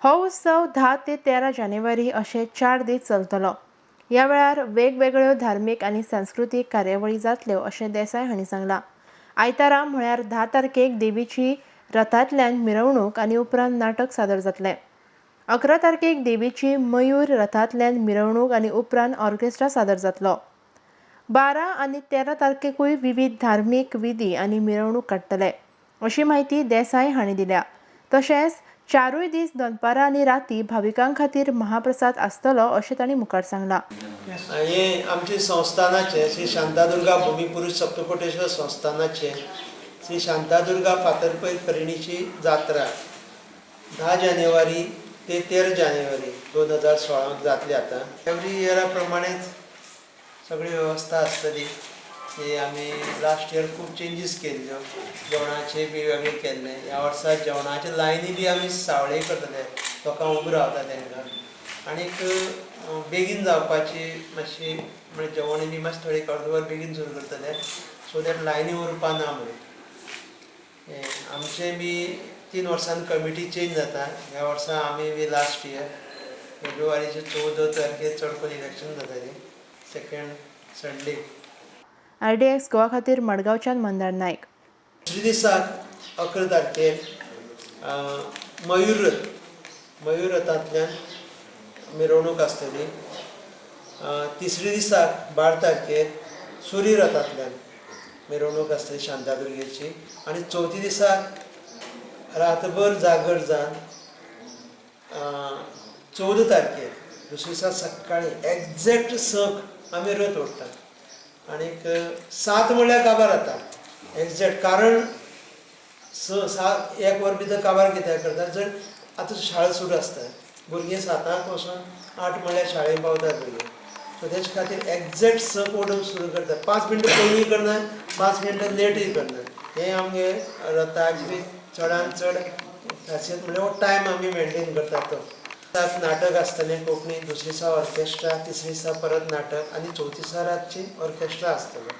हो उत्सव 10 ते 13 जानेवारी असे 4 दीस चलतलो। ह्या वेळार वेगवेगळ्यो धार्मीक आनी सांस्कृतीक कार्यावळी जातल्यो अशें देसाय हांणी सांगलां। आयतारा म्हळ्यार 10 तारखेक देवीची रथांतल्यान मिरवणूक आनी उपरांत नाटक सादर जातलें। 11 तारखेक देवीची मयूर रथांतल्यान मिरवणूक आनी उपरांत ऑर्केस्ट्रा सादर जातलो। 12 आनी 13 तारखेकूय विविध धार्मीक विधी आनी मिरवणूक काडटले अशी माहिती देसाय हांणी दिल्या। तशेंच 4 दीस दनपारां आनी राती भाविकां खातीर महाप्रसाद आसतलो अशें तांणी मुखार सांगलां। हे आमचे संस्थानाचे श्री शांतादुर्गा भूमिपुरुष सप्तकोटेश्वर संस्थानाचे श्री शांतादुर्गा फातर्पय करिणीची जात्रा 10 जानेवारी ते 13 जानेवारी 2016 जातली। आता एवरी इयरा प्रमाणेच सगळी वेवस्था आसतली। की आमी लास्ट इयर खूब चेंजीस केल्ल्यो, जेवणाचे बी वेगळे केल्ले। ह्या वर्सा जेवणाचे लायनी बी आमी सावळे करतले, लोकांक उबो रावता तांकां। आनीक बेगीन जावपाची मातशी म्हणजे जेवण बी मातशें थोडी अर्दवर बेगीन सुरू करतले, सो दॅट लायनी उरपा ना म्हणून। आमचे बी 3 वर्सांनी कमिटी चेंज जाता। ह्या वर्सा आमी बी लास्ट इयर फेब्रुवारीचे 14 तारखेर चडकोन इलेक्शन जाताली, सेकंड संडे। RDX गोवा खातीर मडगांवच्यान मंदार नायक। दुसऱ्या दिसाक 11 तारखेर मयूर रथांतल्यान मिरवणूक आसतली। तिसऱ्या दिसाक 12 तारखेर सूर्य रथांतल्यान मिरवणूक आसतली शांतादुर्गेची। आनी चवथ्या दिसाक रातभर जागर जावन 14 तारखेर दुसऱ्या दिसा सकाळीं एग्जॅक्ट 6 आमी रथ ओडटात। आनीक 7 म्हणल्यार काबार जाता एग्जॅक्ट, कारण 1 वर भितर काबार कित्याक करता, जर आतां शाळा सुरू आसता, भुरगीं 7 वचून 8 म्हणल्यार शाळेक पावतात भुरगीं, सो तेजे खातीर एग्जॅक्ट 6 ओडूंक सुरू करता। 5 मिनटां पयलीं करना, 5 मिनटां लेटूय करना। हे आमगे रथाची बी चडांत चड खासियत म्हणल्यार हो टायम आमी मेंटेन करतात तो। नाटक आसतलें कोंकणी, दुसऱ्या दिसा ऑर्केस्ट्रा, तिसऱ्या दिसा परत नाटक आनी चवथ्या दिसा रातची ऑर्केस्ट्रा आसतलो।